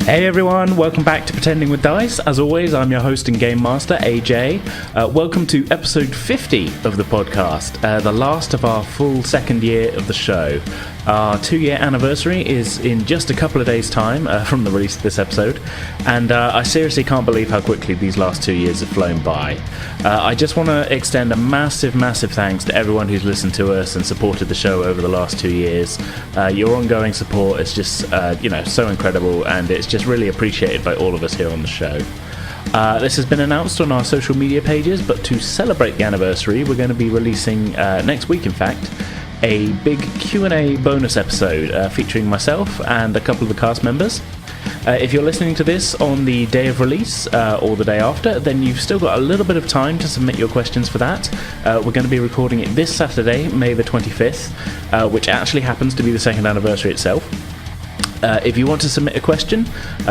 Hey everyone, welcome back to Pretending with Dice. As always, I'm your host and game master, AJ. Welcome to episode 50 of the podcast, the last of our full second year of the show. Our 2-year anniversary is in just a couple of days' time from the release of this episode, and I seriously can't believe how quickly these last 2 years have flown by. I just want to extend a massive thanks to everyone who's listened to us and supported the show over the last 2 years. Your ongoing support is just, so incredible, and it's just really appreciated by all of us here on the show. This has been announced on our social media pages, but to celebrate the anniversary, we're going to be releasing, next week in fact, a big Q&A bonus episode featuring myself and a couple of the cast members. If you're listening to this on the day of release or the day after, then you've still got a little bit of time to submit your questions for that. We're going to be recording it this Saturday, May the 25th, which actually happens to be the second anniversary itself. If you want to submit a question,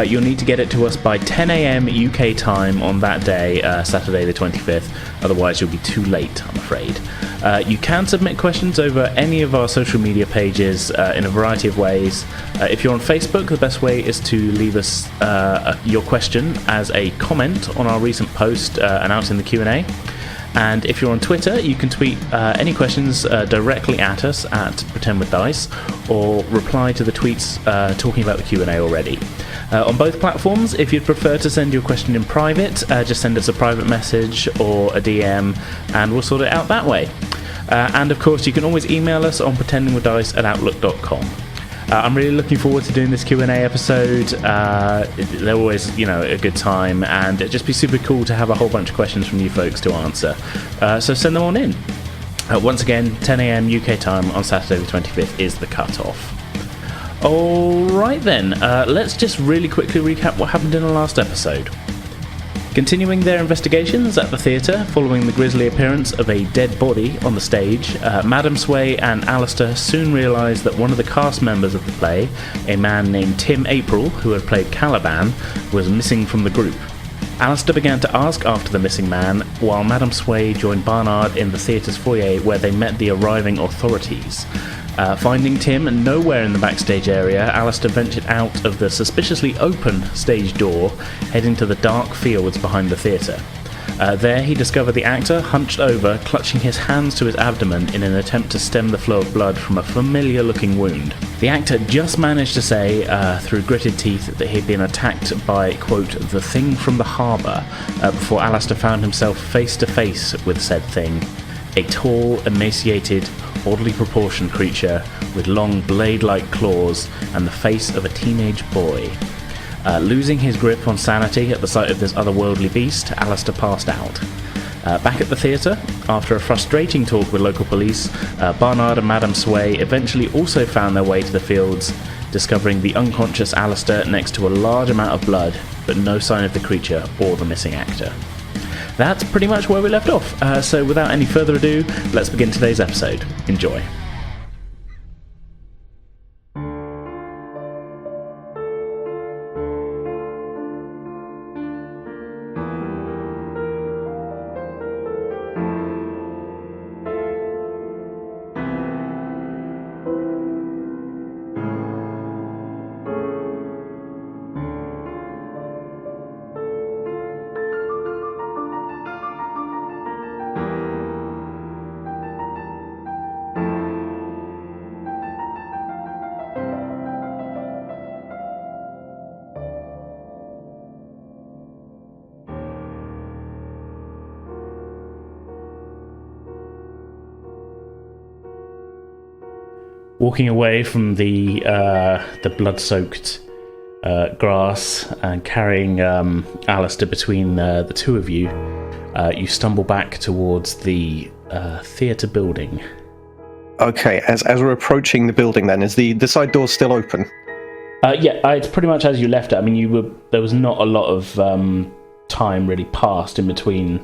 you'll need to get it to us by 10 a.m. UK time on that day, Saturday the 25th. Otherwise, you'll be too late, I'm afraid. You can submit questions over any of our social media pages in a variety of ways. If you're on Facebook, the best way is to leave us your question as a comment on our recent post announcing the Q&A. And if you're on Twitter, you can tweet any questions directly at us at Pretend with Dice, or reply to the tweets talking about the Q&A already. On both platforms, if you'd prefer to send your question in private, just send us a private message or a DM, and we'll sort it out that way. And of course, you can always email us on pretendingwithdice@outlook.com. I'm really looking forward to doing this Q&A episode. They're always, a good time, and it'd just be super cool to have a whole bunch of questions from you folks to answer. So send them on in. Once again, 10 a.m. UK time on Saturday the 25th is the cut-off. Alright then, let's just really quickly recap what happened in the last episode. Continuing their investigations at the theatre following the grisly appearance of a dead body on the stage, Madam Sway and Alistair soon realised that one of the cast members of the play, a man named Tim April, who had played Caliban, was missing from the group. Alistair began to ask after the missing man, while Madam Sway joined Barnard in the theatre's foyer where they met the arriving authorities. Finding Tim nowhere in the backstage area, Alistair ventured out of the suspiciously open stage door, heading to the dark fields behind the theatre. There he discovered the actor hunched over, clutching his hands to his abdomen in an attempt to stem the flow of blood from a familiar-looking wound. The actor just managed to say, through gritted teeth, that he'd been attacked by, quote, the thing from the harbour, before Alistair found himself face-to-face with said thing. A tall, emaciated, oddly proportioned creature with long blade-like claws and the face of a teenage boy. Losing his grip on sanity at the sight of this otherworldly beast, Alistair passed out. Back at the theatre, after a frustrating talk with local police, Barnard and Madame Sway eventually also found their way to the fields, discovering the unconscious Alistair next to a large amount of blood, but no sign of the creature or the missing actor. That's pretty much where we left off, so without any further ado, let's begin today's episode. Enjoy. Walking away from the blood-soaked grass and carrying Alistair between the two of you, you stumble back towards the theatre building. Okay, as we're approaching the building then, is the side door still open? It's pretty much as you left it. I mean, there was not a lot of time really passed in between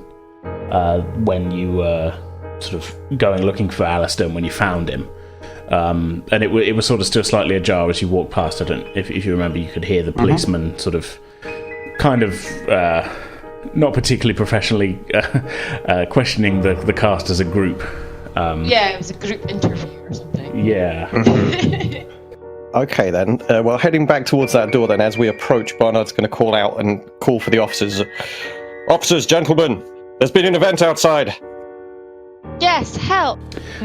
when you were sort of going looking for Alistair and when you found him. And it was sort of still slightly ajar as you walked past. I don't if you remember, you could hear the policeman sort of kind of not particularly professionally questioning the cast as a group. It was a group interview or something. Yeah. Okay then. Well, heading back towards that door then, as we approach, Barnard's going to call out and call for the officers. Officers, gentlemen, there's been an event outside. Yes, help!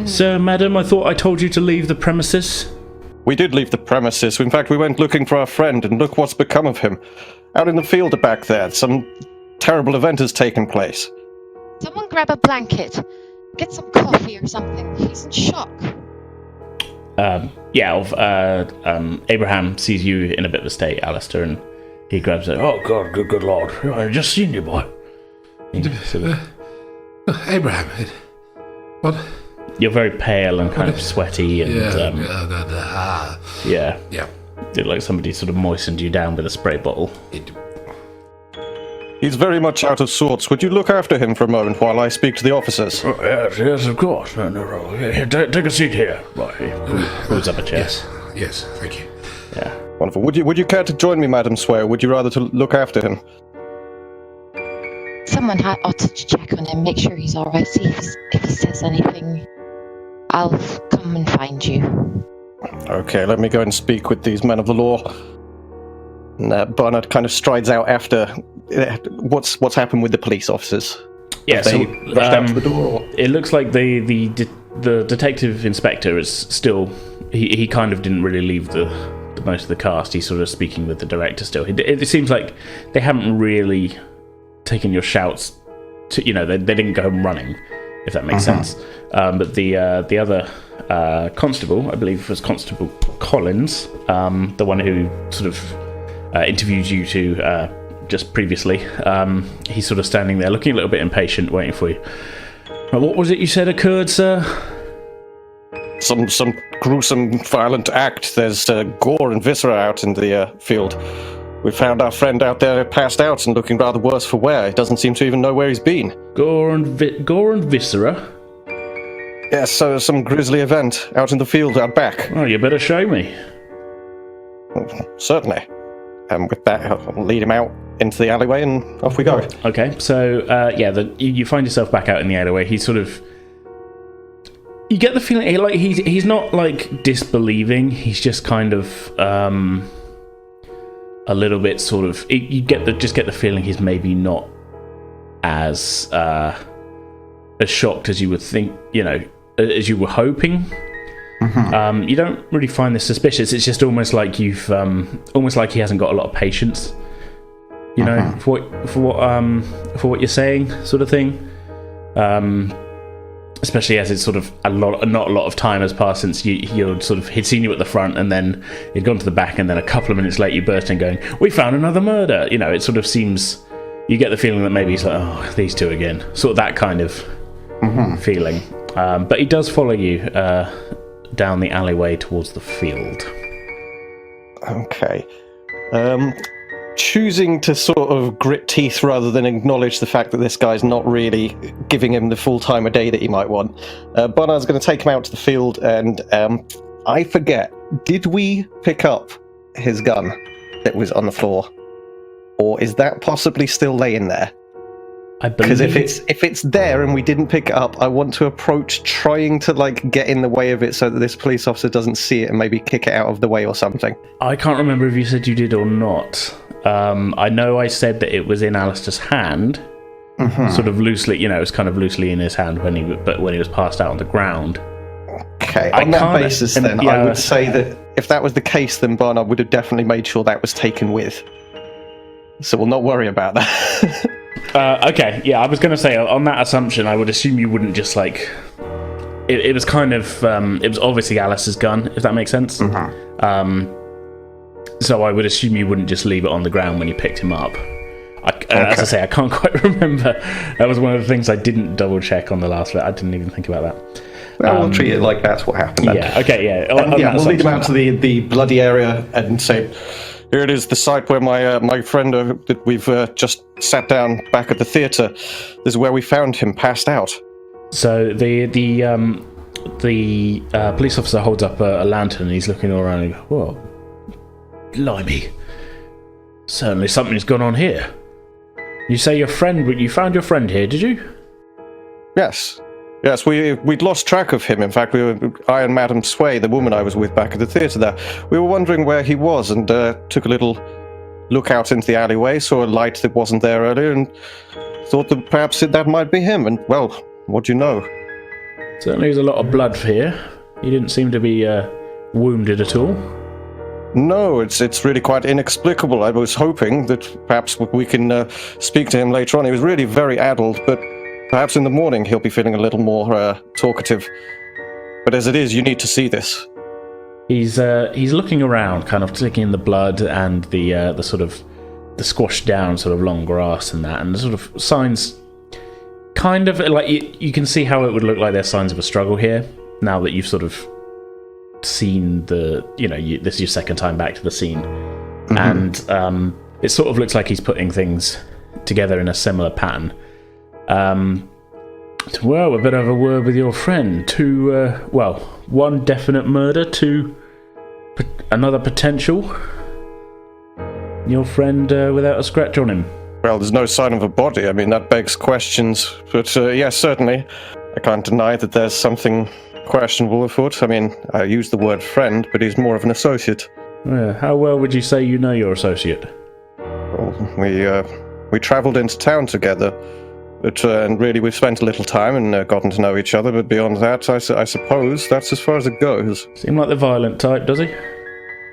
Sir, madam, I thought I told you to leave the premises. We did leave the premises. In fact, we went looking for our friend, and look what's become of him. Out in the field back there, some terrible event has taken place. Someone grab a blanket. Get some coffee or something. He's in shock. Abraham sees you in a bit of a state, Alistair, and he grabs it. Oh, God, good Lord. I just seen you, boy. Abraham, what? You're very pale and kind of sweaty, and Yeah. Looked like somebody sort of moistened you down with a spray bottle. He's very much out of sorts. Would you look after him for a moment while I speak to the officers? Oh, yes, of course. No. Here, take a seat here. Right, he pulls up a chair. Yes, thank you. Yeah. Wonderful. Would you care to join me, Madam Sway, or would you rather to look after him? Someone ought to check on him, make sure he's alright, see if he says anything. I'll come and find you. Okay, let me go and speak with these men of the law. And Barnard kind of strides out after. What's happened with the police officers? Yeah, Have they rushed out to the door? Or? It looks like the detective inspector is still. He kind of didn't really leave the most of the cast. He's sort of speaking with the director still. It seems like they haven't really taken your shouts. They didn't go home running, if that makes sense. But the other constable, I believe, was Constable Collins, the one who sort of interviewed you two just previously. He's sort of standing there, looking a little bit impatient, waiting for you. What was it you said occurred, sir? Some gruesome, violent act. There's gore and viscera out in the field. We found our friend out there passed out and looking rather worse for wear. He doesn't seem to even know where he's been. Gore and viscera? Yes, so some grisly event out in the field out back. Oh, you better show me. Certainly. And with that, I'll lead him out into the alleyway and off we go. Okay, so, you find yourself back out in the alleyway. He's sort of... You get the feeling, he's not, disbelieving. He's just kind of, a little bit sort of... You get the feeling he's maybe not as shocked as you would think, as you were hoping. You don't really find this suspicious. It's just almost like almost like he hasn't got a lot of patience, for what you're saying, sort of thing. Especially as it's sort of not a lot of time has passed since he'd seen you at the front, and then he'd gone to the back, and then a couple of minutes later you burst in going, "We found another murder!" It sort of seems, you get the feeling that maybe he's like, "Oh, these two again," sort of that kind of feeling. But he does follow you down the alleyway towards the field. Okay. Choosing to sort of grit teeth rather than acknowledge the fact that this guy's not really giving him the full time of day that he might want. Barnard's going to take him out to the field, and I forget, did we pick up his gun that was on the floor? Or is that possibly still laying there? Because if it's there and we didn't pick it up, I want to approach trying to get in the way of it so that this police officer doesn't see it and maybe kick it out of the way or something. I can't remember if you said you did or not. I know I said that it was in Alistair's hand, sort of loosely. It was kind of loosely in his hand when he was passed out on the ground. Okay, on that basis, then I would say that if that was the case, then Barnard would have definitely made sure that was taken with. So we'll not worry about that. Okay, yeah, I was going to say, on that assumption, I would assume you wouldn't just it was kind of it was obviously Alice's gun, if that makes sense. So I would assume you wouldn't just leave it on the ground when you picked him up. As I say, I can't quite remember. That was one of the things I didn't double check on the last bit. I didn't even think about that. Well, we'll treat it like that's what happened then. Yeah, okay, yeah. We'll lead him out to the bloody area and say, here it is, the site where my friend that we've just sat down back at the theatre. This is where we found him, passed out. So the police officer holds up a lantern and he's looking all around and he goes, whoa, blimey. Certainly something's gone on here. You say you found your friend here, did you? Yes. Yes, we'd lost track of him. In fact, I and Madame Sway, the woman I was with back at the theatre there, we were wondering where he was, and took a little look out into the alleyway, saw a light that wasn't there earlier, and thought that perhaps that might be him. And, well, what do you know? Certainly there's a lot of blood here. He didn't seem to be wounded at all. No, it's really quite inexplicable. I was hoping that perhaps we can speak to him later on. He was really very addled, but perhaps in the morning he'll be feeling a little more talkative. But as it is, you need to see this. He's looking around, kind of taking in the blood and the sort of the squashed down sort of long grass and that, and the sort of signs. Kind of like you can see how it would look like there's signs of a struggle here. Now that you've sort of seen this is your second time back to the scene, and it sort of looks like he's putting things together in a similar pattern. Well, a bit of a word with your friend. One definite murder, two another potential. Your friend without a scratch on him. Well, there's no sign of a body. I mean, that begs questions. But yes, certainly, I can't deny that there's something questionable afoot. I mean, I use the word friend, but he's more of an associate. How well would you say you know your associate? Well, we travelled into town together. But, and really, we've spent a little time and gotten to know each other, but beyond that, I suppose that's as far as it goes. Seem like the violent type, does he?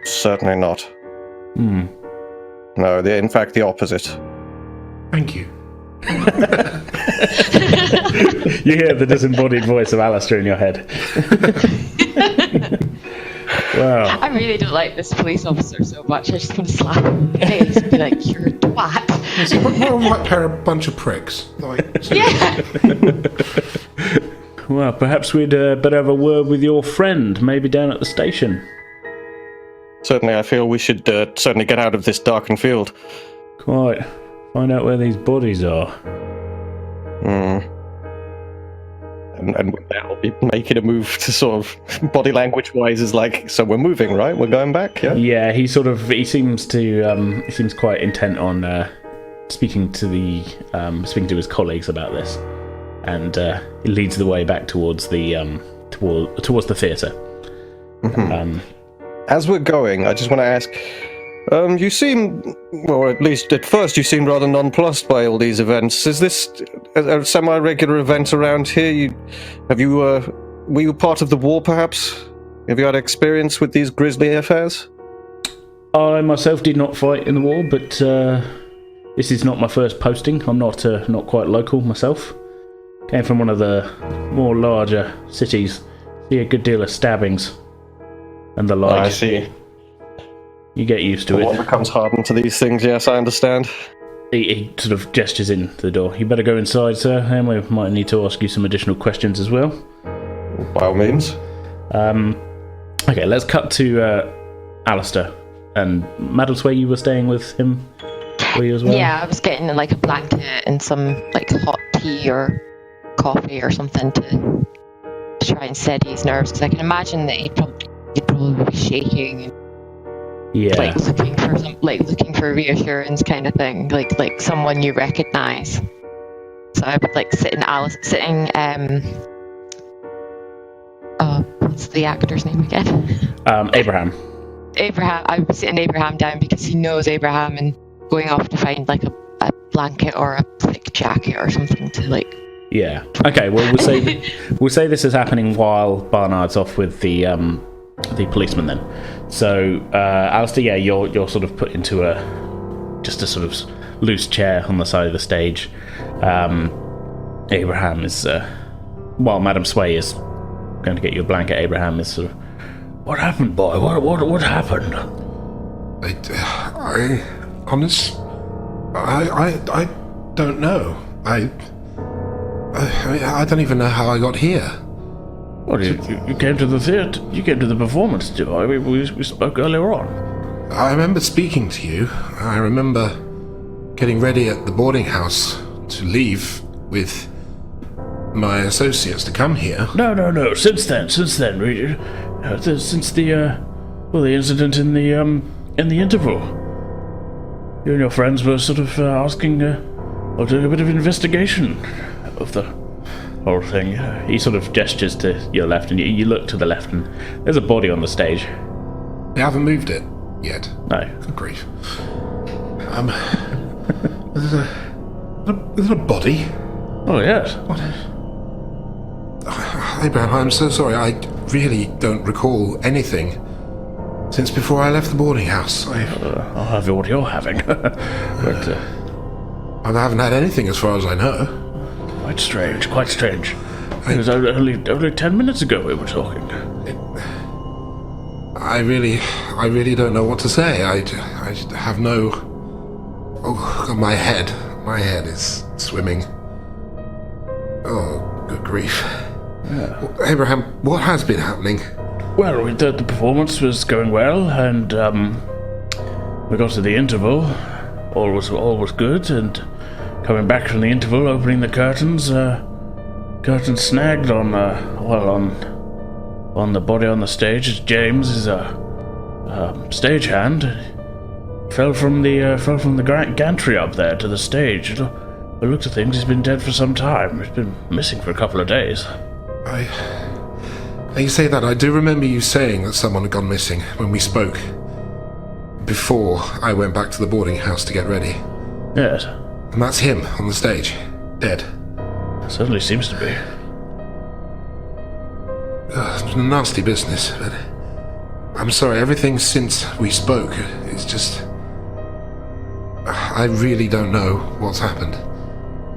Certainly not. No, in fact, the opposite. Thank you. You hear the disembodied voice of Alistair in your head. Wow. I really don't like this police officer so much. I just want to slap him in the face and be like, "You're a twat." We're like a bunch of pricks. Yeah. Well, perhaps we'd better have a word with your friend, maybe down at the station. Certainly, I feel we should certainly get out of this darkened field. Quite. Find out where these bodies are. And with that, I'll be making a move to sort of body language-wise is like, so we're moving, right? We're going back, yeah? Yeah, he seems quite intent on speaking to his colleagues about this, and he leads the way back towards the towards the theatre. As we're going, I just want to ask, you seem, or at least at first you seemed rather nonplussed by all these events. Is this a semi-regular event around here? Were you part of the war, perhaps? Have you had experience with these grisly affairs? I myself did not fight in the war, but this is not my first posting. I'm not quite local myself. Came from one of the more larger cities. See a good deal of stabbings and the like. I see. You get used to it. One becomes hardened to these things, yes, I understand. He sort of gestures in the door. You better go inside, sir, and we might need to ask you some additional questions as well. By all means. Okay, let's cut to Alistair. And Madam Sway, you were staying with him, were you as well? Yeah, I was getting like a blanket and some like hot tea or coffee or something to try and steady his nerves, because I can imagine that he'd probably be shaking and looking for reassurance kind of thing, like someone you recognise. So I would like what's the actor's name again? Abraham. I would be sitting Abraham down because he knows Abraham, and going off to find like a blanket or a thick jacket or something to like. Yeah. Okay. Well, we'll say this is happening while Barnard's off with the policeman then. So, Alistair, yeah, you're sort of put into a sort of loose chair on the side of the stage. Abraham is, while Madam Sway is going to get you a blanket, Abraham is sort of, what happened, boy? What happened? I don't know. I don't even know how I got here. Well, you came to the theatre. You came to the performance, did I? We spoke earlier on. I remember speaking to you. I remember getting ready at the boarding house to leave with my associates to come here. No. Since then, since the incident in the interval, you and your friends were sort of asking, or doing a bit of investigation of the whole thing. He sort of gestures to your left, and you look to the left, and there's a body on the stage. They haven't moved it yet. No. Good grief. Is it a body? Oh, yes. What? Abraham, I'm so sorry. I really don't recall anything since before I left the boarding house. I'll have what you're having. But, I haven't had anything as far as I know. Quite strange, quite strange. It was only 10 minutes ago we were talking. I really don't know what to say. I have no... Oh, God, my head is swimming. Oh, good grief. Yeah. Abraham, what has been happening? Well, the performance was going well, and we got to the interval. All was good, and coming back from the interval, opening the curtains snagged on the body on the stage. James is a stagehand. Fell from the gantry up there to the stage. By the looks of things, he's been dead for some time. He's been missing for a couple of days. You say that. I do remember you saying that someone had gone missing when we spoke before I went back to the boarding house to get ready. Yes. And that's him on the stage, dead. Certainly seems to be. It's a nasty business, but I'm sorry, everything since we spoke is just... I really don't know what's happened.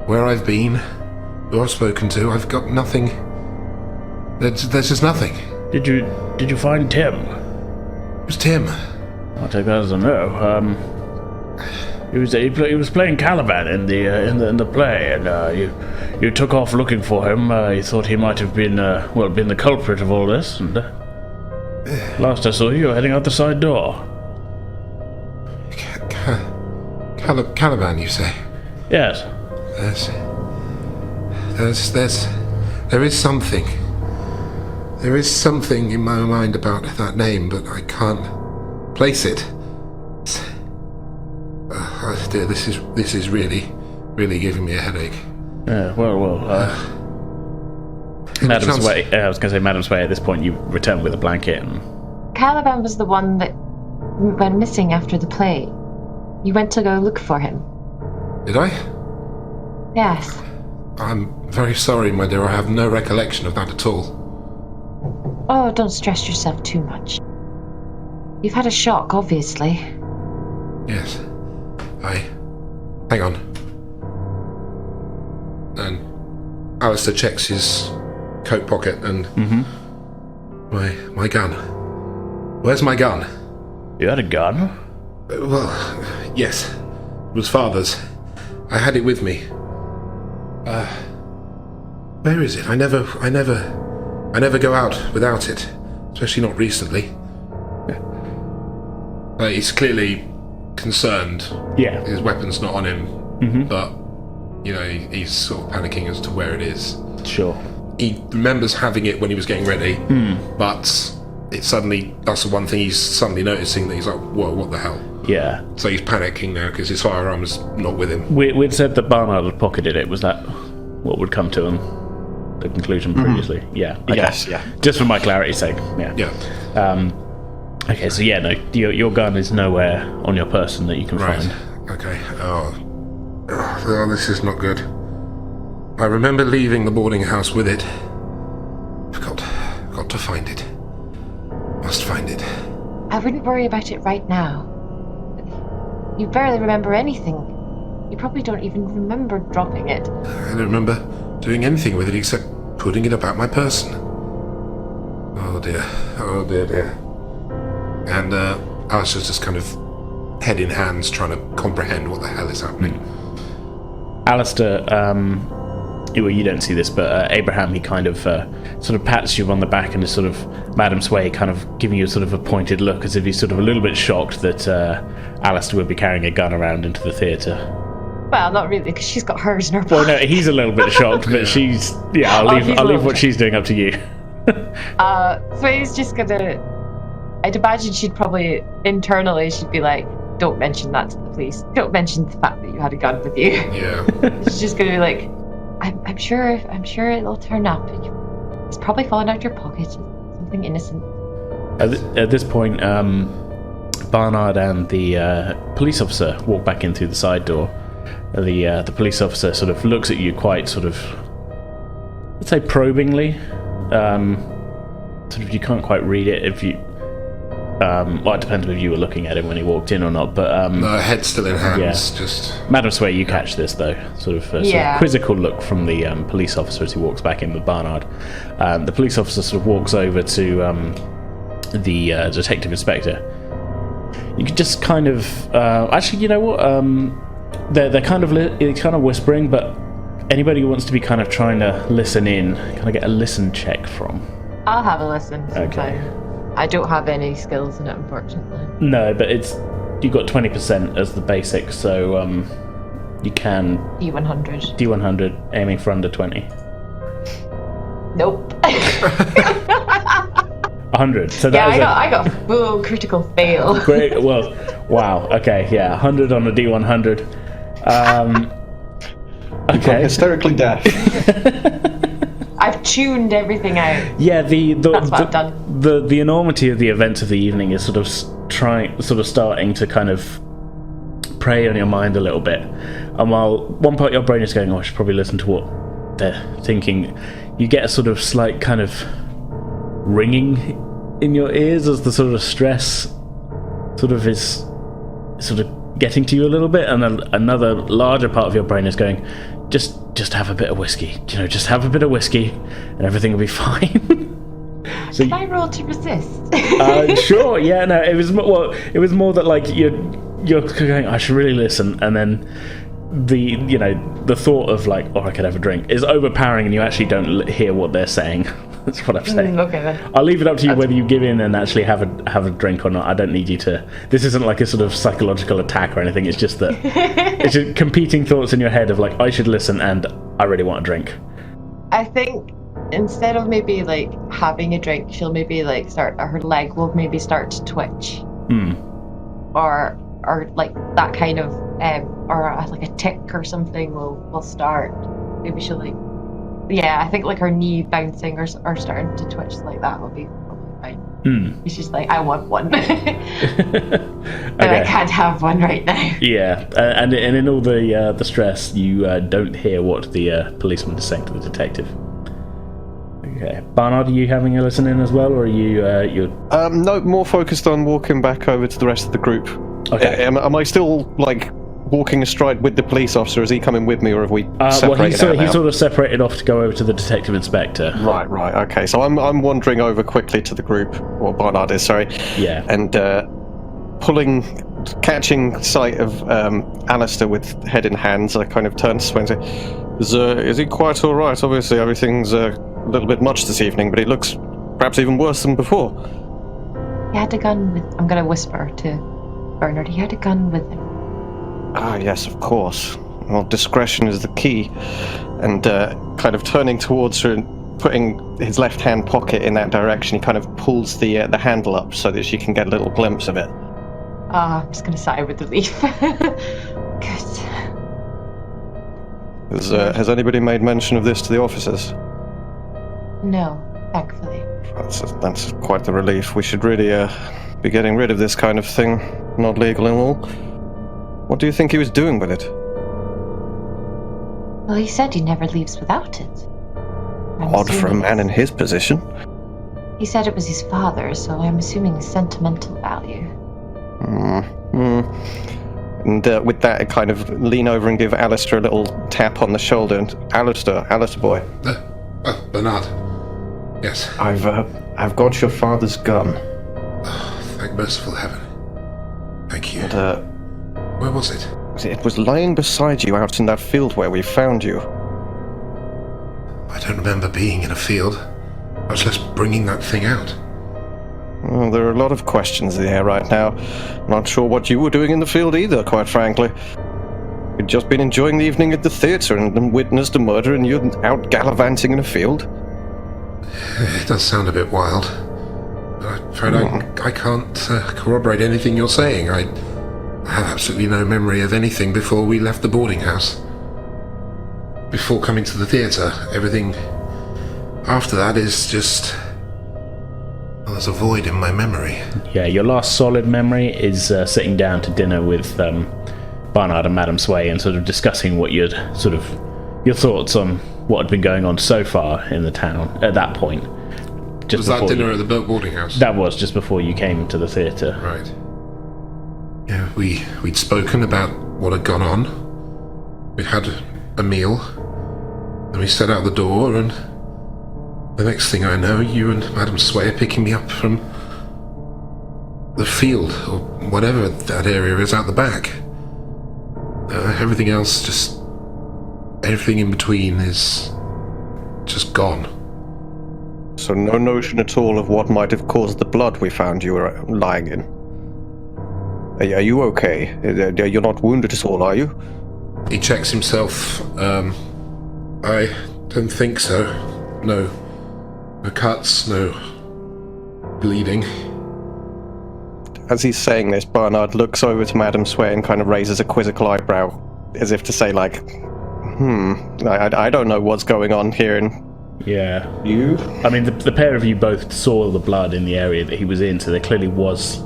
Where I've been, who I've spoken to, I've got nothing. There's just nothing. Did you find Tim? Who's Tim? I'll take that as a no. He was playing Caliban in the play, and you took off looking for him. You thought he might have been the culprit of all this, and last I saw you were heading out the side door. Caliban, you say? Yes. There is something. There is something in my mind about that name, but I can't place it. Oh dear, this is really giving me a headache. Yeah, Madam Sway. I was going to say, Madam Sway. At this point, you return with a blanket. And... Caliban was the one that went missing after the play. You went to go look for him. Did I? Yes. I'm very sorry, my dear. I have no recollection of that at all. Oh, don't stress yourself too much. You've had a shock, obviously. Yes. Hang on. And Alistair checks his coat pocket and... Mm-hmm. My gun. Where's my gun? You had a gun? Well, yes. It was Father's. I had it with me. Where is it? I never go out without it. Especially not recently. He's clearly concerned. Yeah. His weapon's not on him. Mm-hmm. But, he's sort of panicking as to where it is. Sure. He remembers having it when he was getting ready, but that's the one thing he's suddenly noticing, that he's like, whoa, what the hell? Yeah. So he's panicking now because his firearm's not with him. We'd said that Barnard had pocketed it. Was that what would come to him? The conclusion previously? Yeah. Okay. Yes, yeah. Just for my clarity's sake. Yeah. Yeah. Okay, so yeah, no, your gun is nowhere on your person that you can find. Okay. Oh, this is not good. I remember leaving the boarding house with it. I've got to find it. Must find it. I wouldn't worry about it right now. You barely remember anything. You probably don't even remember dropping it. I don't remember doing anything with it except putting it about my person. Oh dear. And Alistair's just kind of head in hands trying to comprehend what the hell is happening. Alistair, you don't see this, but Abraham, he kind of sort of pats you on the back and is sort of, Madam Sway kind of giving you sort of a pointed look as if he's sort of a little bit shocked that Alistair would be carrying a gun around into the theatre. Well, not really, because she's got hers in her pocket. Well, no, he's a little bit shocked, but she's... Yeah, I'll leave what she's doing up to you. Sway's just gonna... I'd imagine she'd probably, internally, she'd be like, don't mention that to the police. Don't mention the fact that you had a gun with you. Yeah. She's just gonna be like, I'm sure it'll turn up. It's probably fallen out your pocket. Something innocent. At this point, Barnard and the police officer walk back in through the side door. The police officer sort of looks at you quite sort of, let's say, probingly. Sort of, you can't quite read it if you. Well, it depends if you were looking at him when he walked in or not. But no, head still in hands. Yeah. Just. Madam Sway, you catch this though. Sort of a quizzical look from the police officer as he walks back in with Barnard. The police officer sort of walks over to the detective inspector. You could just kind of actually, you know what? They're kind of whispering, but anybody who wants to be kind of trying to listen in, kind of get a listen check from. I'll have a listen sometime. Okay. I don't have any skills in it, unfortunately. No, but you've got 20% as the basic, so you can D100. D100, aiming for under 20. Nope. 100. So that I got a full critical fail. Great. Well, wow. Okay. Yeah. 100 on a D100. Okay. Hysterically deaf. I've tuned everything out. Yeah. That's what I've done. The enormity of the events of the evening is sort of starting to kind of prey on your mind a little bit. And while one part of your brain is going, "Oh, I should probably listen to what they're thinking," you get a sort of slight kind of ringing in your ears as the sort of stress sort of is sort of getting to you a little bit, and another larger part of your brain is going, just have a bit of whiskey, just have a bit of whiskey and everything will be fine. So can I roll to resist? Sure. Yeah. No. It was more that like you're going, I should really listen, and then the thought of like, oh, I could have a drink is overpowering, and you actually don't hear what they're saying. That's what I'm saying. Okay then. I'll leave it up to you whether you give in and actually have a drink or not. I don't need you to. This isn't like a sort of psychological attack or anything. It's just that it's just competing thoughts in your head of like, I should listen and I really want a drink. I think instead of maybe like having a drink, she'll maybe like her leg will maybe start to twitch. Or like that kind of or like a tick or something will start. Maybe she'll like. Yeah, I think like her knee bouncing or starting to twitch like that will be probably fine. It's just like, I want one. But I can't have one right now. Yeah, and in all the stress, you don't hear what the policeman is saying to the detective. Okay, Barnard, are you having a listen in as well, or are you're? No, more focused on walking back over to the rest of the group. Okay. Am I still like walking astride with the police officer? Is he coming with me, or have we separated out now? He sort of separated off to go over to the detective inspector. Right. Okay, so I'm wandering over quickly to the group, or Barnard is, sorry. Yeah. And catching sight of Alistair with head in hands, I kind of turn to Swain and say, is he quite all right? Obviously, everything's a little bit much this evening, but he looks perhaps even worse than before. He had a gun with... I'm going to whisper to Bernard. He had a gun with him. Ah, yes, of course. Well, discretion is the key. And kind of turning towards her and putting his left-hand pocket in that direction, he kind of pulls the handle up so that she can get a little glimpse of it. I'm just going to sigh with relief. Good. Has anybody made mention of this to the officers? No, thankfully. That's quite the relief. We should really be getting rid of this kind of thing. Not legal and all. What do you think he was doing with it? Well, he said he never leaves without it. Odd for a man in his position. He said it was his father's, so I'm assuming sentimental value. And with that, I kind of lean over and give Alistair a little tap on the shoulder. And Alistair boy. Bernard. Yes. I've got your father's gun. Oh, thank merciful heaven. Thank you. And, where was it? It was lying beside you out in that field where we found you. I don't remember being in a field. I was just bringing that thing out. Well, there are a lot of questions in the air right now. Not sure what you were doing in the field either, quite frankly. You'd just been enjoying the evening at the theatre and witnessed a murder, and you're out gallivanting in a field. It does sound a bit wild. But I'm afraid I can't corroborate anything you're saying. I have absolutely no memory of anything before we left the boarding house. before coming to the theatre. Everything after that is just... Well, there's a void in my memory. Yeah, your last solid memory is sitting down to dinner with Barnard and Madame Sway and sort of discussing what your thoughts on what had been going on so far in the town at that point. Was that dinner at the boarding house? That was just before you came to the theatre. Right. Yeah, we'd spoken about what had gone on. We'd had a meal. Then we set out the door, and the next thing I know, you and Madame Sway are picking me up from the field, or whatever that area is out the back. Everything else, everything in between is just gone. So no notion at all of what might have caused the blood we found you were lying in? Are you okay? You're not wounded at all, are you? He checks himself. I don't think so. No. No cuts, no bleeding. As he's saying this, Barnard looks over to Madame Sway and kind of raises a quizzical eyebrow, as if to say, like, I don't know what's going on here. And yeah. You? I mean, the pair of you both saw the blood in the area that he was in, so there clearly was...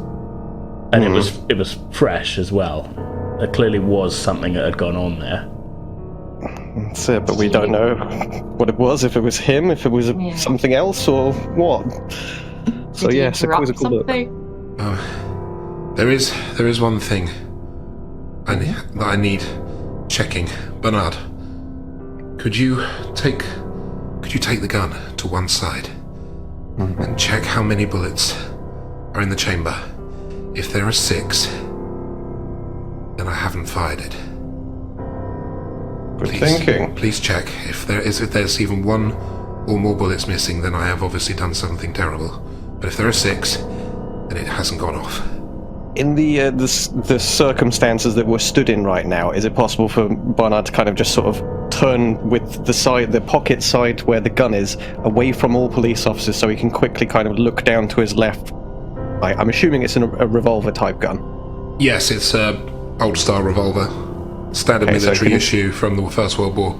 And it was fresh as well. There clearly was something that had gone on there. That's it, but we don't know what it was, if it was him, if it was something else, or what. So yes, a quizzical look. There is one thing that I need checking. Bernard, could you take the gun to one side and check how many bullets are in the chamber? If there are 6, then I haven't fired it. Good thinking. Please check. If there's even 1 or more bullets missing, then I have obviously done something terrible. But if there are 6, then it hasn't gone off. In the circumstances that we're stood in right now, is it possible for Barnard to kind of just sort of turn with the pocket side where the gun is, away from all police officers, so he can quickly kind of look down to his left? I'm assuming it's a revolver type gun. Yes, it's a old-style revolver. Standard military issue from the First World War.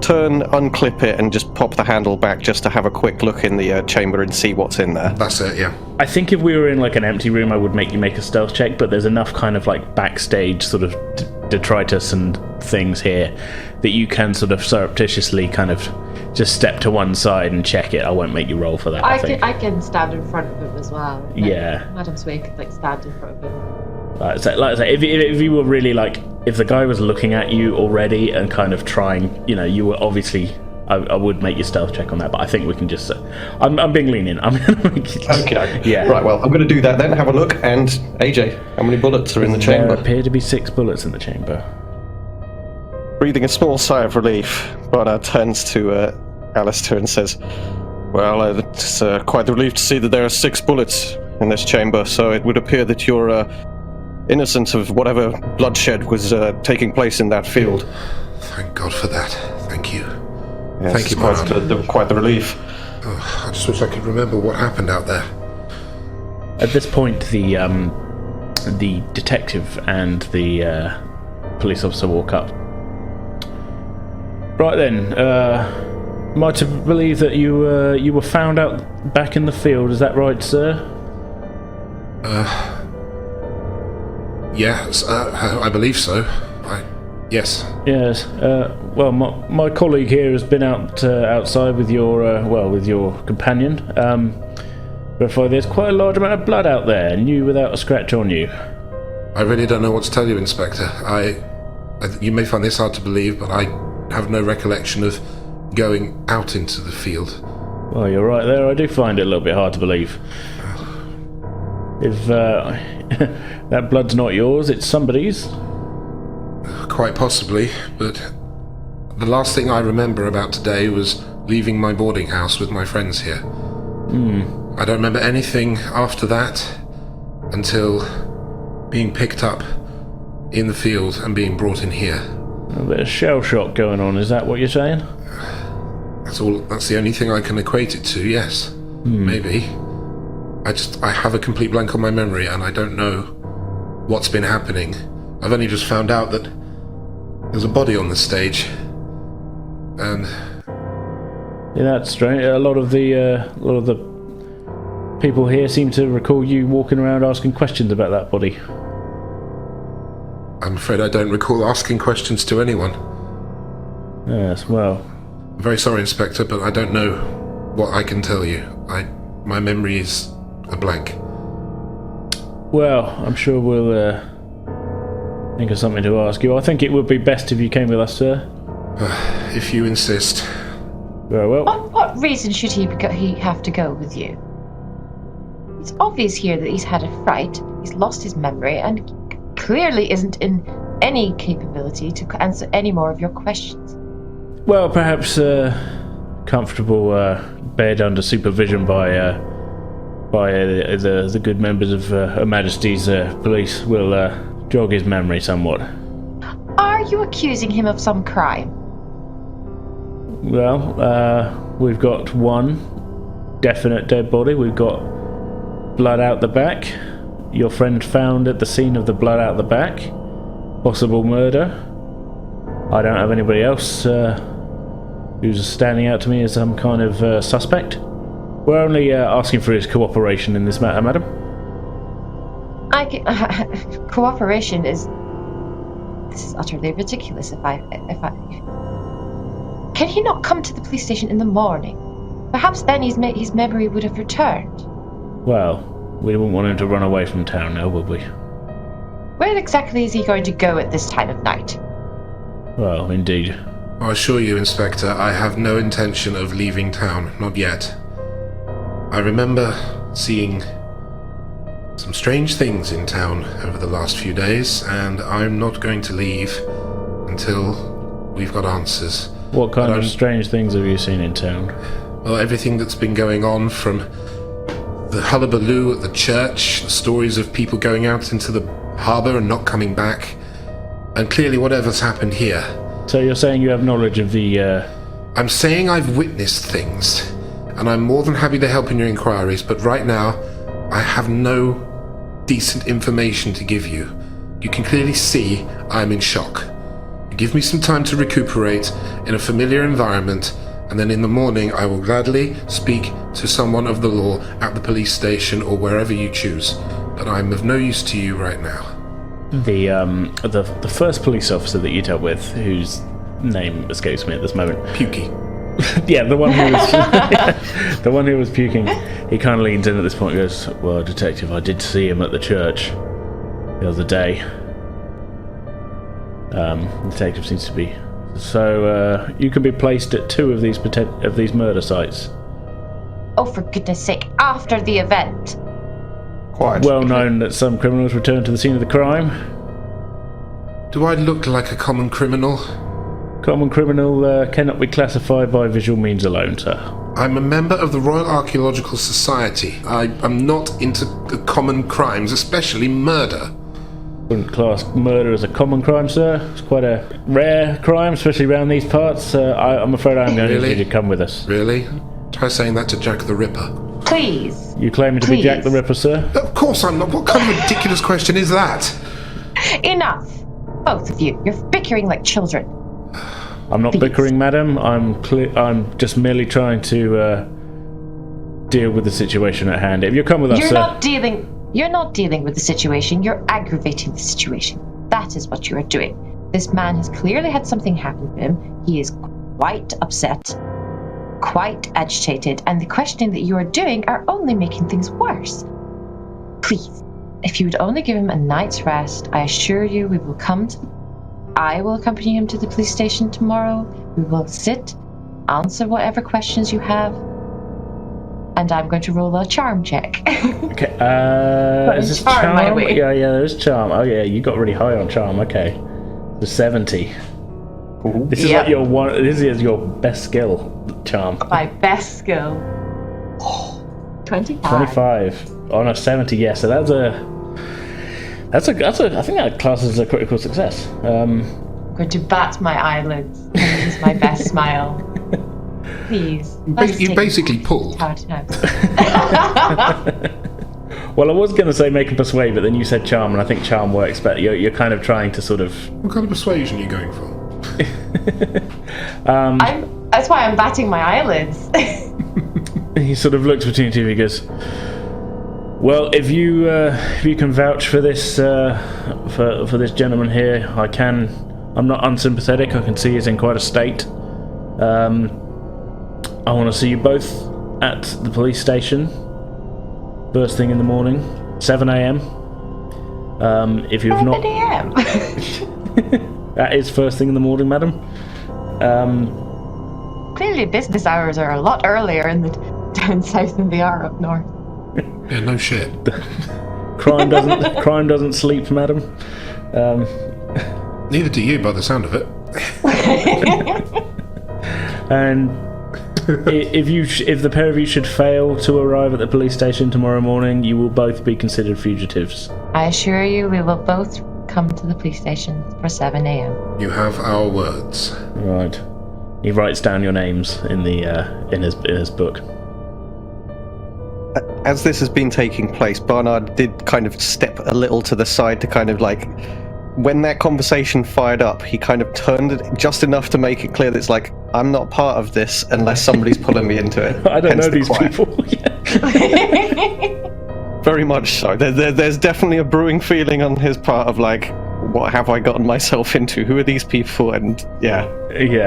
Turn, unclip it, and just pop the handle back just to have a quick look in the chamber and see what's in there. That's it, yeah. I think if we were in like an empty room, I would make you make a stealth check, but there's enough kind of like backstage sort of detritus and things here that you can sort of surreptitiously kind of just step to one side and check it. I won't make you roll for that. I can stand in front of him as well. Yeah. Madame Sway could stand in front of him. Like I say, if you were really like, if the guy was looking at you already and kind of trying, you were obviously, I would make your stealth check on that, but I think we can just, I'm being lenient. I'm going to make it. Okay. Yeah. Right, well, I'm going to do that then, have a look, and AJ, how many bullets are in the chamber? There appear to be 6 bullets in the chamber. Breathing a small sigh of relief, Barnard turns to Alistair and says, well, it's quite a relief to see that there are 6 bullets in this chamber, so it would appear that you're innocent of whatever bloodshed was taking place in that field. Thank God for that. Thank you. Yes, Thank you, quite the relief. I just wish I could remember what happened out there. At this point, the detective and the police officer walk up. Right then, am I to believe that you were found out back in the field? Is that right, sir? Yes, I believe so. Yes. Yes. Well, my colleague here has been outside with your companion. But there's quite a large amount of blood out there, and you without a scratch on you. I really don't know what to tell you, Inspector. You may find this hard to believe, but I have no recollection of going out into the field. Well, you're right there. I do find it a little bit hard to believe. If that blood's not yours, it's somebody's. Quite possibly, but the last thing I remember about today was leaving my boarding house with my friends here. I don't remember anything after that until being picked up in the field and being brought in here. A bit of shell shock going on, is that what you're saying? That's the only thing I can equate it to, yes. Maybe. I have a complete blank on my memory and I don't know what's been happening. I've only just found out that there's a body on the stage And Yeah, that's strange. A lot of the people here seem to recall you walking around asking questions about that body. I'm afraid I don't recall asking questions to anyone. Yes, well... I'm very sorry, Inspector, but I don't know what I can tell you. My memory is a blank. Well, I'm sure we'll think of something to ask you. I think it would be best if you came with us, sir. If you insist. Very well. What reason should he have to go with you? It's obvious here that he's had a fright, he's lost his memory, and clearly isn't in any capability to answer any more of your questions. Well, perhaps a comfortable bed under supervision by the good members of Her Majesty's police will jog his memory somewhat. Are you accusing him of some crime? Well, we've got one definite dead body. We've got blood out the back. Your friend found at the scene of the blood out the back. Possible murder. I don't have anybody else who's standing out to me as some kind of suspect. We're only asking for his cooperation in this matter, madam. Cooperation is... This is utterly ridiculous. Can he not come to the police station in the morning? Perhaps then his memory would have returned. Well, we wouldn't want him to run away from town now, would we? Where exactly is he going to go at this time of night? Well, indeed. I assure you, Inspector, I have no intention of leaving town. Not yet. I remember seeing some strange things in town over the last few days, and I'm not going to leave until we've got answers. What kind of strange things have you seen in town? Well, everything that's been going on, from the hullabaloo at the church, the stories of people going out into the harbour and not coming back, and clearly whatever's happened here. So you're saying you have knowledge of the... I'm saying I've witnessed things, and I'm more than happy to help in your inquiries, but right now, I have no decent information to give you. You can clearly see I'm in shock. Give me some time to recuperate in a familiar environment, and then in the morning I will gladly speak to someone of the law at the police station or wherever you choose. But I'm of no use to you right now. The first police officer that you dealt with, whose name escapes me at this moment. Pukey. Yeah, the one who was the one who was puking. He kind of leans in at this point and goes, "Well, Detective, I did see him at the church the other day." The detective seems to be... So, you can be placed at 2 of these murder sites. Oh, for goodness sake, after the event! Quite. Well known that some criminals return to the scene of the crime. Do I look like a common criminal? Common criminal cannot be classified by visual means alone, sir. I'm a member of the Royal Archaeological Society. I'm not into common crimes, especially murder. Wouldn't class murder as a common crime, sir. It's quite a rare crime, especially around these parts. I'm afraid I'm going to need you to come with us. Really? Try saying that to Jack the Ripper. Please. You claiming to be Jack the Ripper, sir? Of course I'm not. What kind of ridiculous question is that? Enough! Both of you. You're bickering like children. I'm not bickering, madam. I'm just merely trying to deal with the situation at hand. If you come with us, sir... You're not dealing with the situation, you're aggravating the situation. That is what you are doing. This man has clearly had something happen to him. He is quite upset, quite agitated, and the questioning that you are doing are only making things worse. Please, if you would only give him a night's rest, I assure you I will accompany him to the police station tomorrow. We will sit, answer whatever questions you have, and I'm going to roll a charm check. Okay, is this charm my way. Yeah, there's charm. Oh yeah, you got really high on charm, okay. The 70. Ooh. This is like this is your best skill, charm. My best skill. 25. 25. On a 70, yeah, so that's a I think that classes as a critical success. I'm going to bat my eyelids and use my best smile. Please. You basically pulled. Well, I was going to say make a persuade, but then you said charm, and I think charm works better. You're kind of trying to sort of... What kind of persuasion are you going for? That's why I'm batting my eyelids. He sort of looks between the two of you. He goes, "Well, if you can vouch for this for this gentleman here, I can. I'm not unsympathetic. I can see he's in quite a state. I want to see you both at the police station first thing in the morning, 7 a.m. If you've 7 a.m. That is first thing in the morning, madam. Clearly, business hours are a lot earlier down south than they are up north. Yeah, no shit. Crime doesn't sleep, madam. Neither do you, by the sound of it. And if the pair of you should fail to arrive at the police station tomorrow morning, you will both be considered fugitives. I assure you, we will both come to the police station for 7 a.m. You have our words. Right. He writes down your names in his book. As this has been taking place, Barnard did kind of step a little to the side to kind of like, when that conversation fired up, he kind of turned it just enough to make it clear that it's like, I'm not part of this unless somebody's pulling me into it. I don't know these people. Very much so. There's definitely a brewing feeling on his part of like, what have I gotten myself into? Who are these people? And yeah.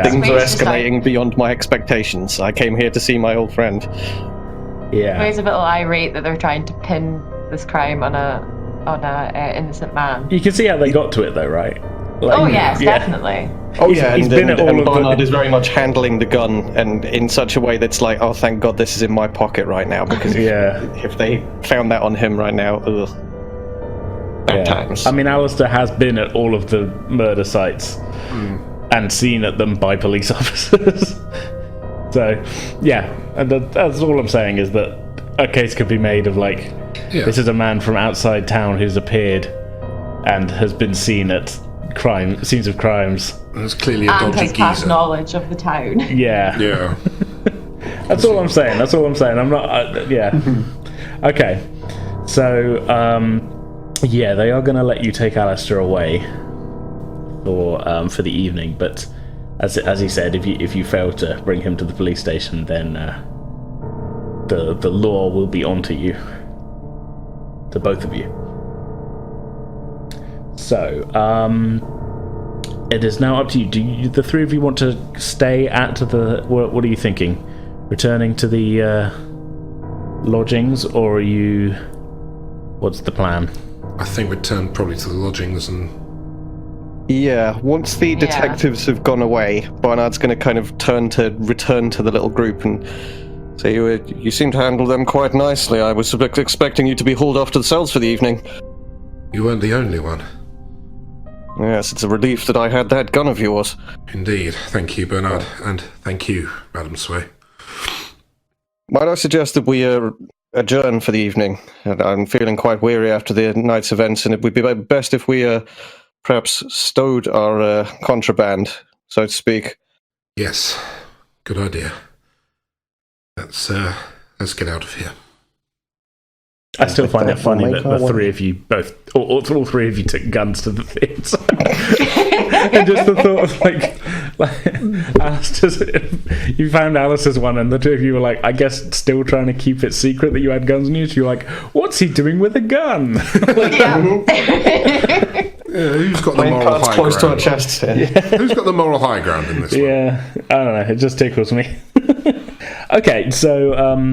Things are escalating beyond my expectations. I came here to see my old friend. Yeah. He's a little irate that they're trying to pin this crime on a innocent man. You can see how they got to it, though, right? Like, oh yes, definitely. Oh yeah, he's been at all of Barnard is very much handling the gun, and in such a way that's like, oh, thank God this is in my pocket right now, because if they found that on him right now, ugh. Bad times. I mean, Alistair has been at all of the murder sites and seen at them by police officers. So, yeah, and that's all I'm saying is that a case could be made of like, this is a man from outside town who's appeared and has been seen at scenes of crimes. There's clearly a dodgy geezer. And has past knowledge of the town. Yeah. Yeah. That's all I'm saying. I'm not. Okay. So, they are going to let you take Alistair away for the evening, but as he said, if you fail to bring him to the police station, then the law will be onto you, to both of you. So, it is now up to you. Do the three of you want to stay at the... What are you thinking? Returning to the lodgings, or are you... What's the plan? I think we'd turn probably to the lodgings and... Yeah, once the detectives have gone away, Barnard's going to kind of return to the little group and say, you seem to handle them quite nicely. I was expecting you to be hauled off to the cells for the evening. You weren't the only one. Yes, it's a relief that I had that gun of yours. Indeed. Thank you, Bernard. And thank you, Madam Sway. Might I suggest that we adjourn for the evening? I'm feeling quite weary after the night's events, and it would be best if we perhaps stowed our contraband, so to speak. Yes. Good idea. Let's get out of here. I still find it funny that the three of you both, all three of you took guns to the theatre. And just the thought of like Alistair's, you found Alice's one, and the two of you were like, I guess still trying to keep it secret that you had guns on you. So you're like, what's he doing with a gun? Who's got the moral high close ground? To our chests here. Who's got the moral high ground in this one? Yeah, I don't know. It just tickles me. Okay, so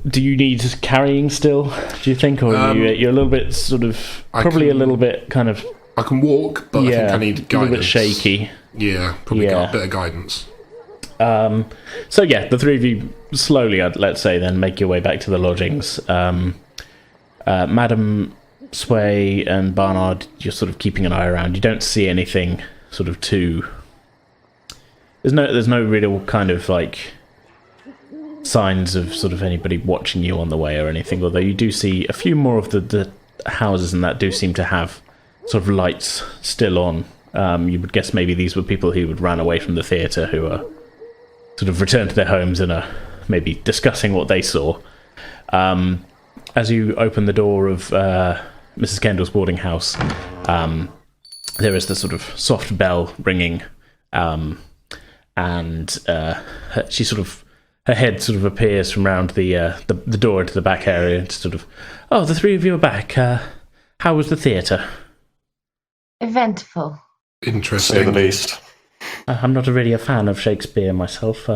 do you need carrying still? Do you think, or you're a little bit sort of a little bit kind of? I can walk, but I think I need guidance. A little bit shaky. Yeah, probably got a bit of guidance. So the three of you slowly, let's say, then make your way back to the lodgings. Madam Sway and Barnard, you're sort of keeping an eye around. You don't see anything sort of too. There's no real kind of like signs of sort of anybody watching you on the way or anything. Although you do see a few more of the houses, and that do seem to have sort of lights still on. You would guess maybe these were people who had ran away from the theatre, who are sort of returned to their homes and are maybe discussing what they saw. As you open the door of Mrs. Kendall's boarding house, there is the sort of soft bell ringing, and she sort of, her head sort of appears from round the door into the back area, and sort of, oh, the three of you are back. How was the theatre? Eventful. Interesting. Say the least. I'm not really a fan of Shakespeare myself.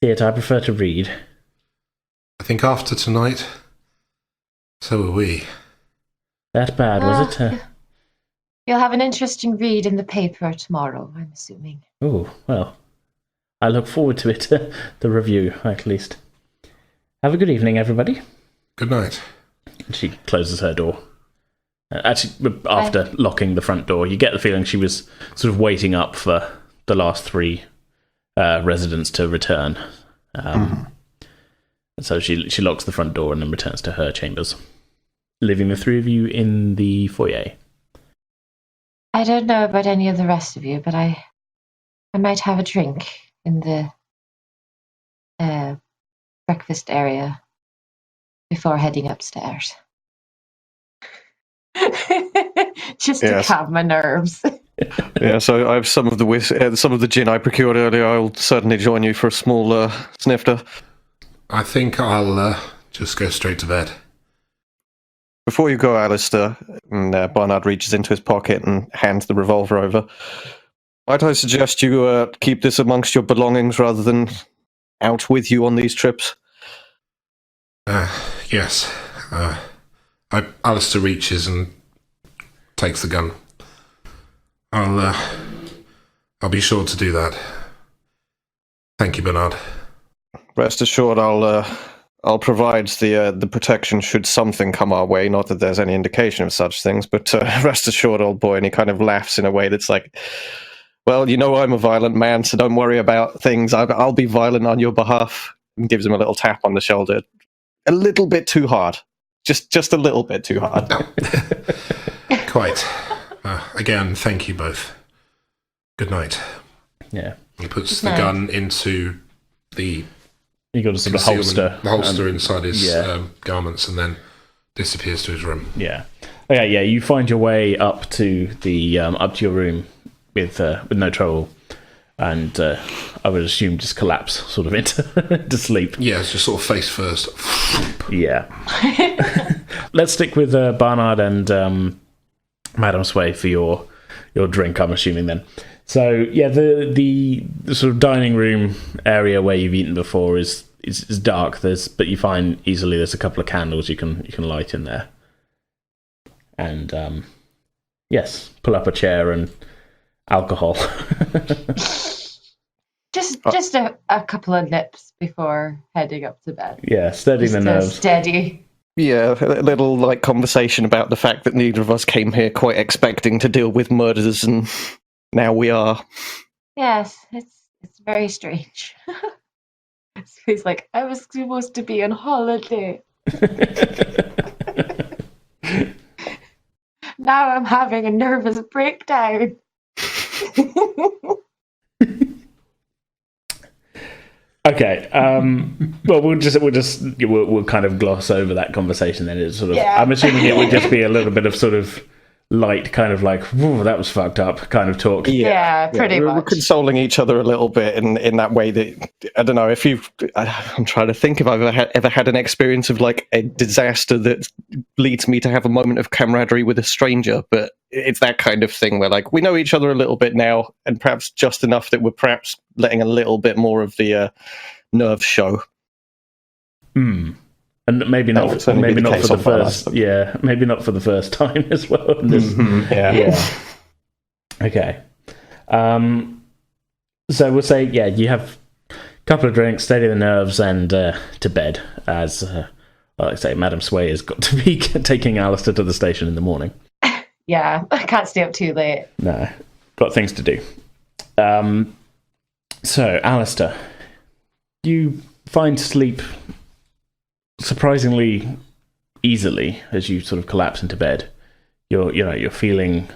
Theatre, I prefer to read. I think after tonight, so are we. That bad, was it? You'll have an interesting read in the paper tomorrow, I'm assuming. Oh, well, I look forward to it, the review, at least. Have a good evening, everybody. Good night. She closes her door. Actually, after locking the front door, you get the feeling she was sort of waiting up for the last three residents to return. So she locks the front door and then returns to her chambers, leaving the three of you in the foyer. I don't know about any of the rest of you, but I might have a drink in the breakfast area before heading upstairs. Just to calm my nerves. Yeah, so I have some of the gin I procured earlier. I'll certainly join you for a small snifter. I think I'll just go straight to bed. Before you go, Alistair, and Barnard reaches into his pocket and hands the revolver over. Might I suggest you keep this amongst your belongings rather than out with you on these trips? Yes. Alistair reaches and takes the gun. I'll be sure to do that. Thank you, Bernard. Rest assured, I'll provide the protection should something come our way. Not that there's any indication of such things, but rest assured, old boy. And he kind of laughs in a way that's like, well, you know I'm a violent man, so don't worry about things. I'll be violent on your behalf. And gives him a little tap on the shoulder. A little bit too hard. Just a little bit too hard. Quite. Again, thank you both. Good night. Yeah. He puts the gun into the... You got a sort of holster. The holster inside his garments, and then disappears to his room. Yeah. Oh, yeah. You find your way up to the up to your room with no trouble, and I would assume just collapse sort of into sleep. Yeah, it's just sort of face first. Yeah. Let's stick with Barnard and Madame Sway for your drink, I'm assuming then. So yeah, the sort of dining room area where you've eaten before is dark. But you find easily there's a couple of candles you can light in there. And yes, pull up a chair and alcohol. Just a couple of nips before heading up to bed. Yeah, steady the nerves. Steady. Yeah, a little conversation about the fact that neither of us came here quite expecting to deal with murders, and now we are. Yes, it's very strange. He's like, I was supposed to be on holiday. Now I'm having a nervous breakdown. Okay. Well, we'll kind of gloss over that conversation then. It's sort of. Yeah. I'm assuming it would just be a little bit of sort of light, kind of like, "Whoa, that was fucked up" kind of talk. Yeah, pretty much. We're consoling each other a little bit in that way. That I don't know if I'm trying to think if I've ever had an experience of like a disaster that leads me to have a moment of camaraderie with a stranger, but it's that kind of thing where like we know each other a little bit now, and perhaps just enough that we're perhaps letting a little bit more of the nerves show. And maybe not for the first. Yeah, maybe not for the first time as well. Yeah. Okay. So we'll say, you have a couple of drinks, steady the nerves, and to bed. As like I say, Madame Sway has got to be taking Alistair to the station in the morning. Yeah, I can't stay up too late. No, got things to do. So, Alistair, you find sleep surprisingly easily as you sort of collapse into bed. You're feeling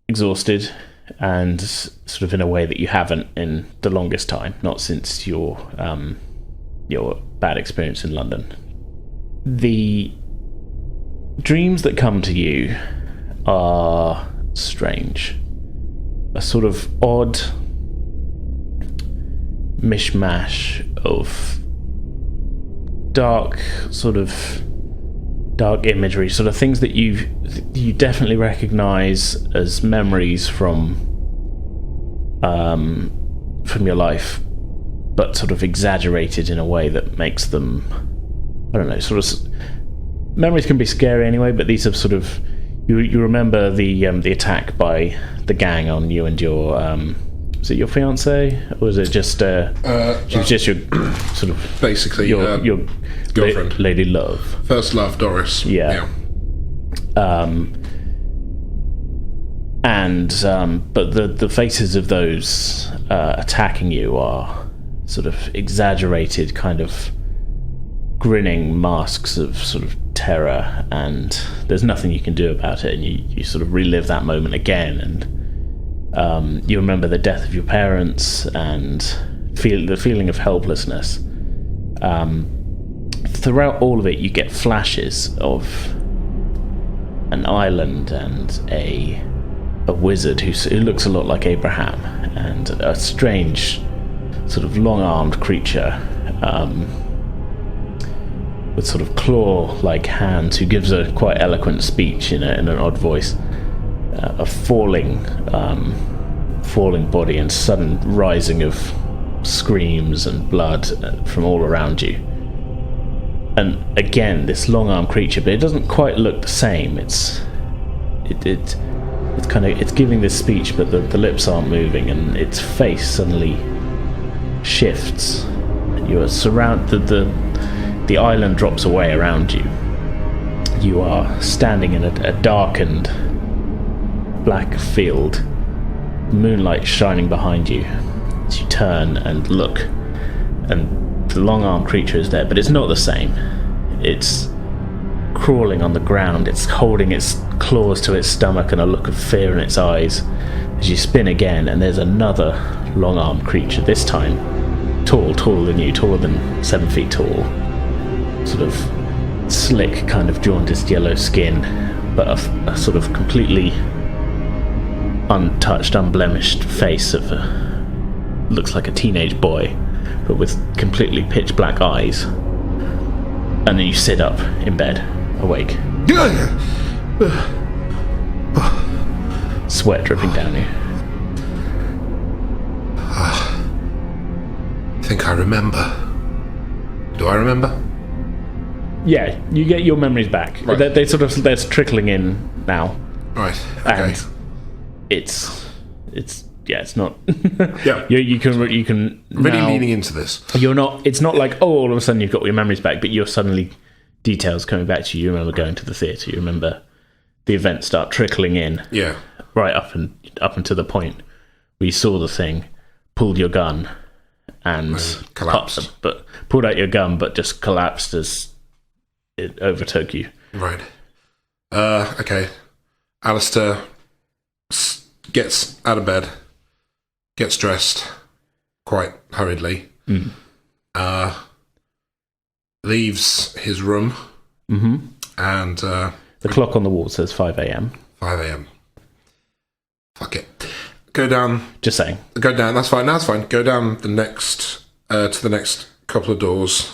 exhausted, and sort of in a way that you haven't in the longest time, not since your bad experience in London. The dreams that come to you are strange. A sort of odd mishmash of dark imagery, sort of things that you definitely recognize as memories from your life, but sort of exaggerated in a way that makes them, I don't know, sort of memories can be scary anyway, but these are sort of you remember the attack by the gang on you and your was it your fiance, or was it just she was just your sort of basically your girlfriend, lady love, first love, Doris. Yeah. But the faces of those attacking you are sort of exaggerated, kind of grinning masks of sort of terror, and there's nothing you can do about it, and you sort of relive that moment again, and you remember the death of your parents and feel the feeling of helplessness. Throughout all of it, you get flashes of an island and a wizard who looks a lot like Abraham, and a strange sort of long-armed creature with sort of claw-like hands, who gives a quite eloquent speech in an odd voice. A falling body and sudden rising of screams and blood from all around you. And again, this long-armed creature, but it doesn't quite look the same. It's giving this speech, but the lips aren't moving, and its face suddenly shifts. You are surrounded. The island drops away around you. You are standing in a darkened black field, moonlight shining behind you. As you turn and look, and the long-armed creature is there, but it's not the same. It's crawling on the ground. It's holding its claws to its stomach and a look of fear in its eyes. As you spin again, and there's another long-armed creature, this time taller than you, taller than 7 feet tall. Sort of slick, kind of jaundiced yellow skin, but a sort of completely untouched, unblemished face of looks like a teenage boy, but with completely pitch black eyes. And then you sit up in bed, awake. Sweat dripping down you. I think I remember. Do I remember? Yeah, you get your memories back. Right. They're trickling in now. Right. Okay. And it's not. Yeah. You can Really now, leaning into this. You're not. It's not like, oh, all of a sudden you've got your memories back, but you're suddenly details coming back to you. You remember going to the theatre. You remember the events start trickling in. Yeah. Right up until the point where you saw the thing, pulled your gun, and collapsed. But pulled out your gun, but just collapsed as it overtook you. Right. Okay. Alistair gets out of bed, gets dressed quite hurriedly, leaves his room, and the clock on the wall says 5 a.m. 5 a.m. Fuck it. Go down. Just saying. Go down. That's fine. That's fine. Go down the next to the next couple of doors,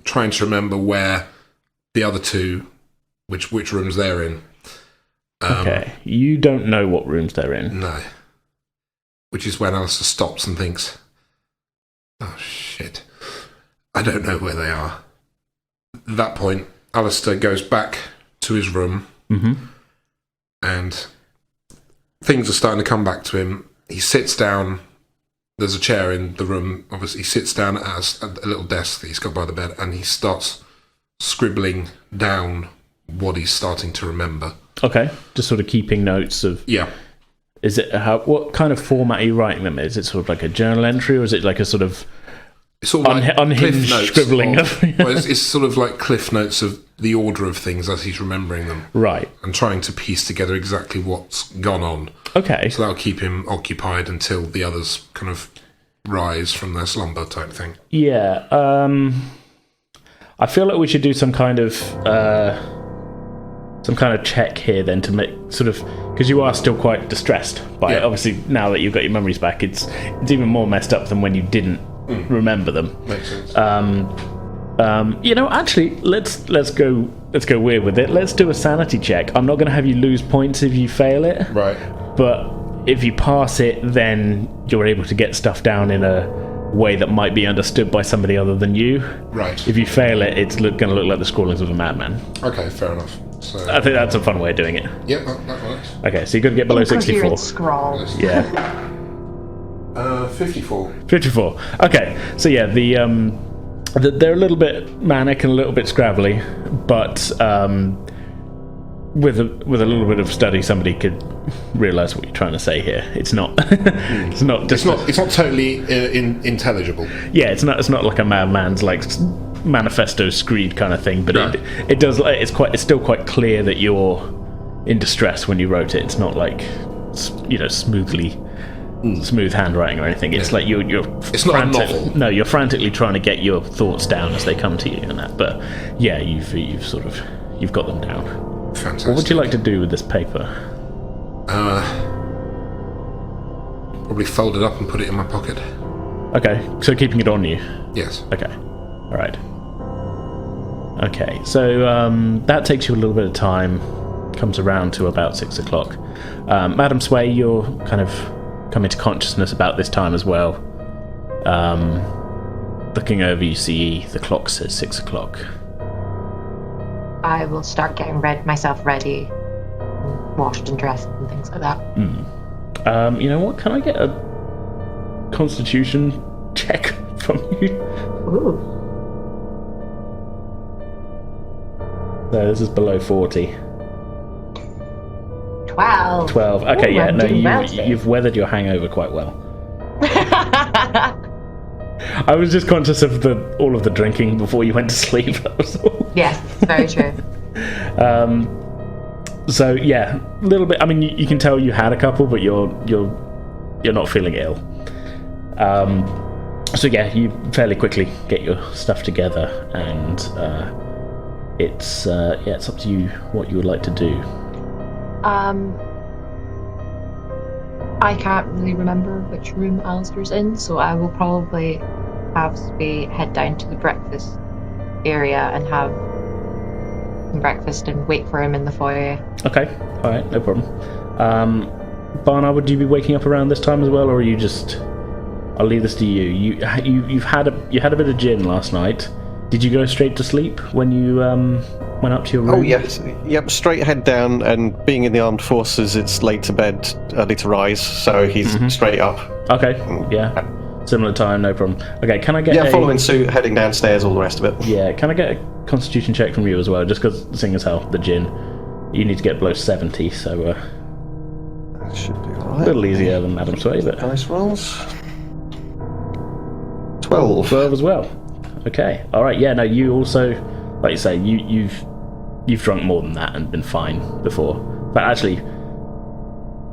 trying to remember where the other two, which rooms they're in. Okay, you don't know what rooms they're in. No. Which is when Alistair stops and thinks, oh shit, I don't know where they are. At that point, Alistair goes back to his room, and things are starting to come back to him. He sits down. There's a chair in the room. Obviously, he sits down at a little desk that he's got by the bed, and he starts scribbling down what he's starting to remember. Okay, just sort of keeping notes of... Yeah. Is it what kind of format are you writing them in? Is it sort of like a journal entry, or is it like a sort of... It's sort of like unhinged cliff notes scribbling well, it's sort of like cliff notes of the order of things as he's remembering them. Right. And trying to piece together exactly what's gone on. Okay. So that'll keep him occupied until the others kind of rise from their slumber type thing. Yeah. I feel like we should do some kind of check here then, to make sort of, because you are still quite distressed by it. Obviously, now that you've got your memories back, it's even more messed up than when you didn't remember them. Makes sense. Actually, let's go weird with it. Let's do a sanity check. I'm not going to have you lose points if you fail it. Right. But if you pass it, then you're able to get stuff down in a way that might be understood by somebody other than you. Right. If you fail it, it's going to look like the scrawlings of a madman. Okay, fair enough. So, I think that's a fun way of doing it. Yeah, that works. Okay, so you've got to get below 64. Scroll. Yeah. 54. 54. Okay, so yeah, they're a little bit manic and a little bit scrabbly, but with a little bit of study, somebody could realise what you're trying to say here. It's not. It's not totally intelligible. Yeah, it's not like a madman's like manifesto screed kind of thing, but no. it does. It's still quite clear that you're in distress when you wrote it. It's not like smooth handwriting or anything. It's like you're. It's not a novel. No, you're frantically trying to get your thoughts down as they come to you and that. But yeah, you've got them down. Fantastic. What would you like to do with this paper? Probably fold it up and put it in my pocket. Okay, so keeping it on you. Yes. Okay. All right. Okay, so that takes you a little bit of time. Comes around to about 6 o'clock. Madam Sway, you're kind of coming to consciousness about this time as well. Looking over, you see the clock says 6 o'clock. I will start getting myself ready, washed and dressed and things like that. You know what? Can I get a Constitution check from you? Ooh. No, this is below 40. 12. 12. Okay, Ooh, yeah, I'm no, doing well today. you've weathered your hangover quite well. I was just conscious of all of the drinking before you went to sleep. That was all. Yes, very true. So yeah, a little bit. I mean, you can tell you had a couple, but you're not feeling ill. So yeah, you fairly quickly get your stuff together, and it's up to you what you would like to do. I can't really remember which room Alistair's in, so I will probably have to head down to the breakfast area and have some breakfast and wait for him in the foyer. Okay, all right, no problem. Barnard, would you be waking up around this time as well, or are you just? I'll leave this to you. You had a bit of gin last night. Did you go straight to sleep when you went up to your room? Oh yes, yep. Straight head down, and being in the armed forces, it's late to bed, early to rise. So he's straight up. Okay, yeah, similar time, no problem. Okay, can I get following suit, heading downstairs, all the rest of it. Yeah, can I get a Constitution check from you as well? Just because, seeing as how the gin, you need to get below 70, so that should be all right. A little easier than Madam Sway, but nice rolls. 12. 12 as well. Okay, all right. Yeah, no, you also, like you say, you've drunk more than that and been fine before. But actually,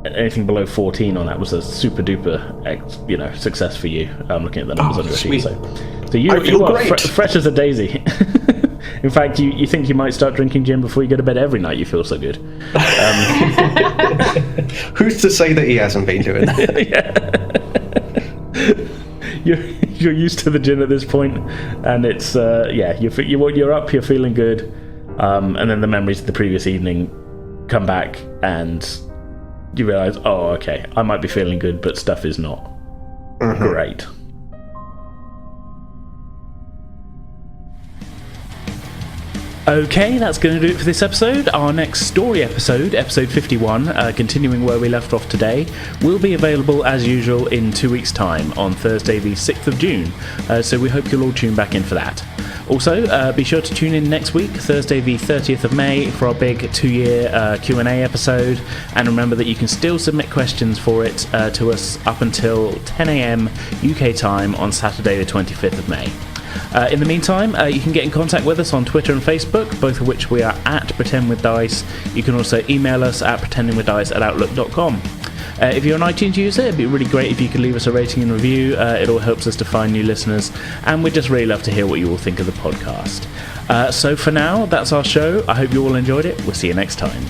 anything below 14 on that was a super duper, success for you. I'm looking at the numbers on your sheet. So you are fresh as a daisy. In fact, you think you might start drinking gin before you go to bed every night. You feel so good. Who's to say that he hasn't been doing that? Yeah. You're used to the gin at this point, and it's you're up, you're feeling good, and then the memories of the previous evening come back, and you realise, oh, okay, I might be feeling good, but stuff is not great. Okay, that's going to do it for this episode. Our next story episode, episode 51, continuing where we left off today, will be available as usual in 2 weeks' time on Thursday the 6th of June, so we hope you'll all tune back in for that. Also, be sure to tune in next week, Thursday the 30th of May, for our big 2-year Q&A episode, and remember that you can still submit questions for it to us up until 10 a.m. UK time on Saturday the 25th of May. In the meantime, you can get in contact with us on Twitter and Facebook, both of which we are at Pretend With Dice. You can also email us at pretendingwithdice@outlook.com. If you're an iTunes user, it'd be really great if you could leave us a rating and review. It all helps us to find new listeners, and we'd just really love to hear what you all think of the podcast. So for now, that's our show. I hope you all enjoyed it. We'll see you next time.